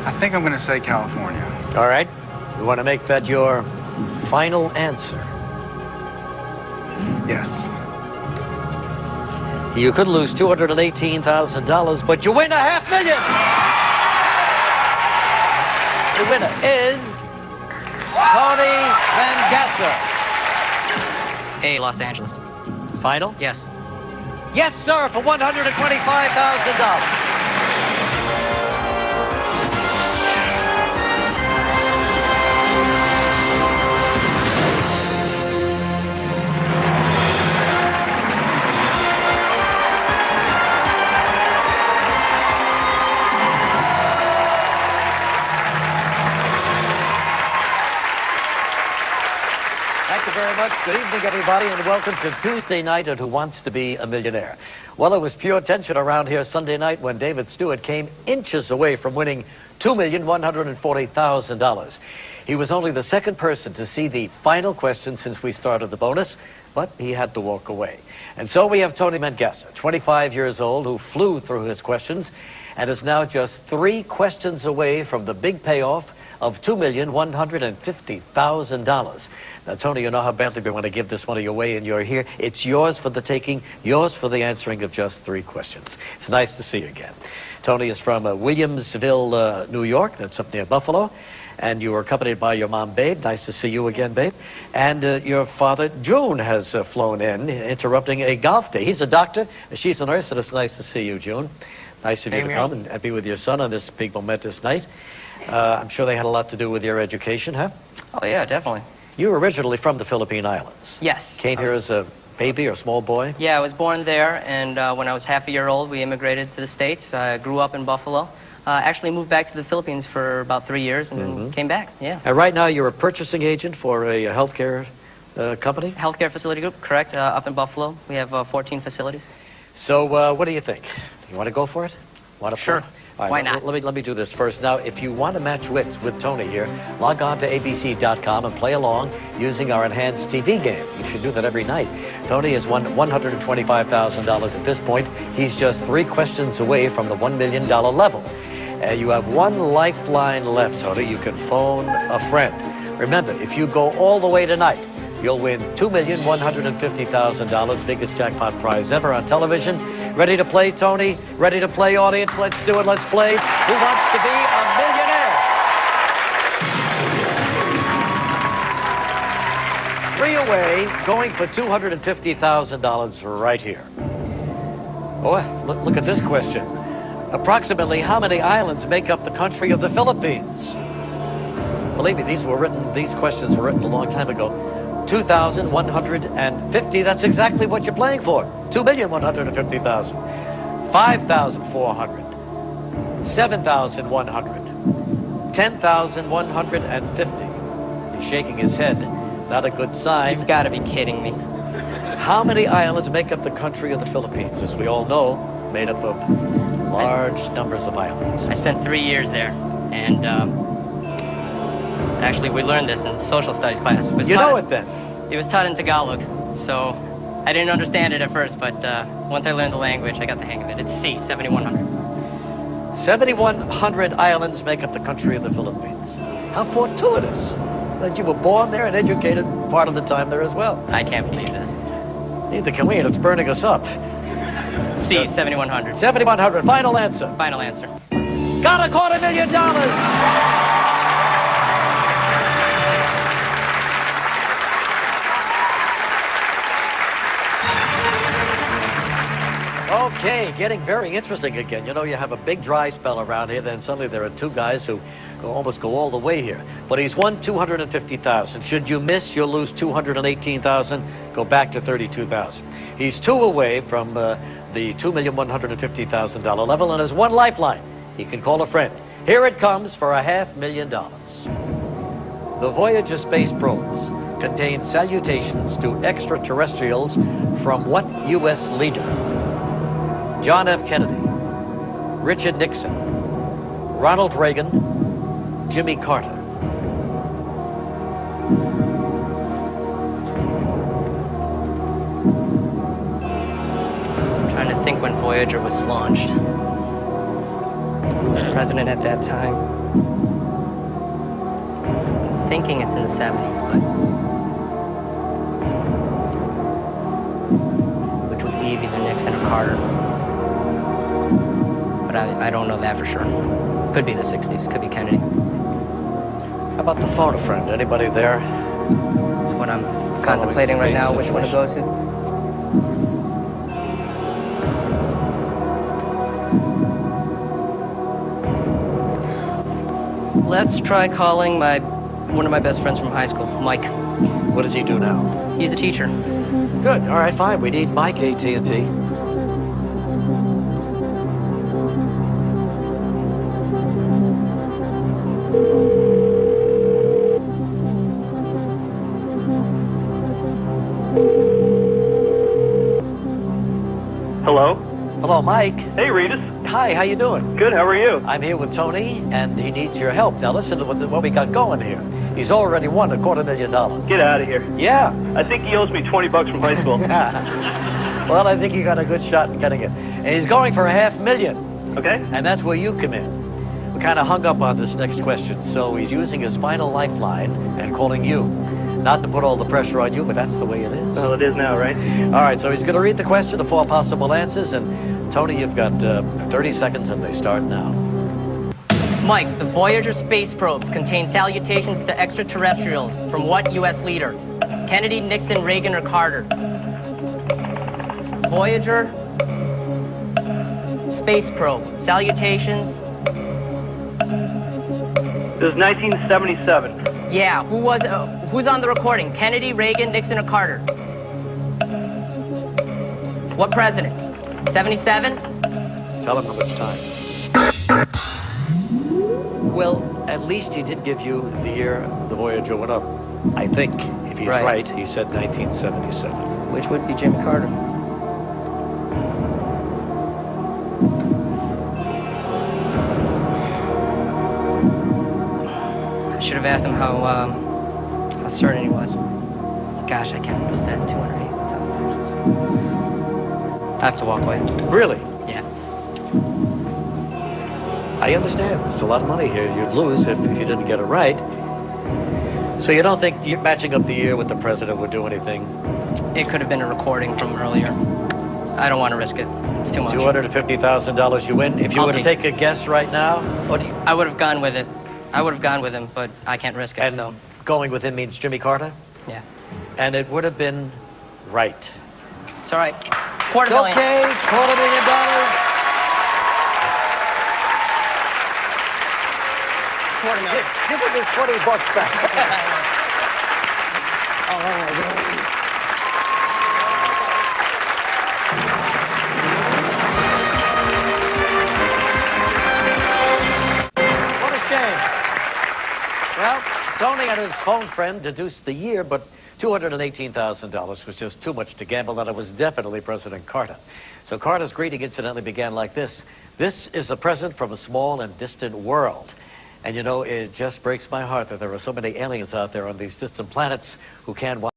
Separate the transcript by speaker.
Speaker 1: I think I'm going to say California.
Speaker 2: All right. You want to make that your final answer?
Speaker 1: Yes.
Speaker 2: You could lose $218,000, but you win $500,000. The winner is Tony Mangaser.
Speaker 3: A, Los Angeles.
Speaker 2: Final?
Speaker 3: Yes.
Speaker 2: Yes, sir, for $125,000. Thank you very much. Good evening, everybody, and welcome to Tuesday night at Who Wants to Be a Millionaire. Well, it was pure tension around here Sunday night when David Stewart came inches away from winning $2,140,000. He was only the second person to see the final question since we started the bonus, but he had to walk away. And so we have Tony Mangaser, 25 years old, who flew through his questions and is now just 3 questions away from the big payoff of $2,150,000. Now, Tony, you know how badly we want to give this money away, and you're here. It's yours for the taking, yours for the answering of just 3 questions. It's nice to see you again. Tony is from Williamsville, New York. That's up near Buffalo. And you were accompanied by your mom, Babe. Nice to see you again, Babe. And your father, June, has flown in, interrupting a golf day. He's a doctor. She's a nurse, and it's nice to see you, June. Nice of you to come and be with your son on this big momentous night. I'm sure they had a lot to do with your education, huh?
Speaker 3: Oh, yeah, definitely.
Speaker 2: You were originally from the Philippine Islands.
Speaker 3: Yes.
Speaker 2: Came here as a baby or small boy?
Speaker 3: Yeah, I was born there, and when I was half a year old, we immigrated to the States. I grew up in Buffalo. Actually moved back to the Philippines for about 3 years and then came back, yeah.
Speaker 2: And right now you're a purchasing agent for a healthcare company?
Speaker 3: Healthcare facility group, correct, up in Buffalo. We have 14 facilities.
Speaker 2: So what do you think? You want to go for it? Want to
Speaker 3: Sure.
Speaker 2: All right,
Speaker 3: why not?
Speaker 2: Let me do this first. Now, if you want to match wits with Tony here, log on to abc.com and play along using our enhanced TV game. You should do that every night. Tony has won $125,000 at this point. He's just 3 questions away from the $1 million level. You have 1 lifeline left, Tony. You can phone a friend. Remember, if you go all the way tonight, you'll win $2,150,000, biggest jackpot prize ever on television. Ready to play, Tony? Ready to play, audience? Let's do it. Let's play. Who wants to be a millionaire? 3 away, going for $250,000 right here. Oh, look at this question. Approximately how many islands make up the country of the Philippines? Believe me, these questions were written a long time ago. 2,150, that's exactly what you're playing for. 2,150,000. 5,400. 7,100. 10,150. He's shaking his head. Not a good sign.
Speaker 3: You've got to be kidding me.
Speaker 2: How many islands make up the country of the Philippines? As we all know, made up of large numbers of islands.
Speaker 3: I spent 3 years there, and actually we learned this in social studies class.
Speaker 2: You know it then?
Speaker 3: It was taught in Tagalog, so I didn't understand it at first, but once I learned the language, I got the hang of it. It's C, 7,100.
Speaker 2: 7,100 islands make up the country of the Philippines. How fortuitous that you were born there and educated part of the time there as well.
Speaker 3: I can't believe this.
Speaker 2: Neither can we, and it's burning us up.
Speaker 3: C, 7,100.
Speaker 2: 7,100, final answer.
Speaker 3: Final answer.
Speaker 2: Got $250,000! Okay, getting very interesting again. You know, you have a big dry spell around here, then suddenly there are 2 guys who almost go all the way here. But he's won $250,000. Should you miss, you'll lose $218,000, go back to $32,000. He's 2 away from the $2,150,000 level and has 1 lifeline. He can call a friend. Here it comes for $500,000. The Voyager space probes contain salutations to extraterrestrials from what U.S. leader? John F. Kennedy, Richard Nixon, Ronald Reagan, Jimmy Carter.
Speaker 3: I'm trying to think when Voyager was launched. Who was president at that time? I'm thinking it's in the 70s, but... Which would be either Nixon or Carter. But I don't know that for sure. Could be the 60s, could be Kennedy.
Speaker 2: How about the phone a friend? Anybody there?
Speaker 3: That's what I'm contemplating right now, which one to go to. Let's try calling one of my best friends from high school, Mike.
Speaker 2: What does he do now?
Speaker 3: He's a teacher.
Speaker 2: Good. All right, fine. We need Mike, AT&T.
Speaker 4: Hello?
Speaker 2: Hello, Mike.
Speaker 4: Hey, Regis.
Speaker 2: Hi, how you doing?
Speaker 4: Good, how are you?
Speaker 2: I'm here with Tony, and he needs your help. Now listen to what we got going here. He's already won $250,000.
Speaker 4: Get out of here.
Speaker 2: Yeah.
Speaker 4: I think he owes me 20 bucks from high school.
Speaker 2: Well, I think you got a good shot at getting it. And he's going for $500,000.
Speaker 4: Okay?
Speaker 2: And that's where you come in. We kind of hung up on this next question, so he's using his final lifeline and calling you. Not to put all the pressure on you, but that's the way it is.
Speaker 4: Well, it is now, right?
Speaker 2: All right, so he's going to read the question, the 4 possible answers, and Tony, you've got 30 seconds, and they start now.
Speaker 3: Mike, the Voyager space probes contain salutations to extraterrestrials from what U.S. leader? Kennedy, Nixon, Reagan, or Carter? Voyager space probe. Salutations.
Speaker 4: It was 1977.
Speaker 3: Yeah, who's on the recording? Kennedy, Reagan, Nixon, or Carter? What president? 77?
Speaker 2: Tell him how much time. Well, at least he did give you the year the Voyager went up. I think, if he's right, he said 1977.
Speaker 3: Which would be Jimmy Carter. I should have asked him how certain he was. Gosh, I can't understand 208,000. I have to walk away.
Speaker 2: Really?
Speaker 3: Yeah.
Speaker 2: I understand. It's a lot of money here. You'd lose if you didn't get it right. So you don't think matching up the year with the president would do anything?
Speaker 3: It could have been a recording from earlier. I don't want to risk it. It's too much.
Speaker 2: $250,000 you win. If you were to take a guess right now, what do you...
Speaker 3: I would have gone with it. I would have gone with him, but I can't risk it,
Speaker 2: And
Speaker 3: so...
Speaker 2: going with him means Jimmy Carter?
Speaker 3: Yeah.
Speaker 2: And it would have been right.
Speaker 3: It's all right.
Speaker 2: It's
Speaker 3: $250,000.
Speaker 2: okay. $250,000.
Speaker 3: $250,000.
Speaker 2: Give him his 20 bucks back.
Speaker 3: Oh, my God.
Speaker 2: What a shame. Well, Tony and his phone friend deduced the year, but $218,000 was just too much to gamble, and it was definitely President Carter. So Carter's greeting incidentally began like this. This is a present from a small and distant world. And you know, it just breaks my heart that there are so many aliens out there on these distant planets who can't watch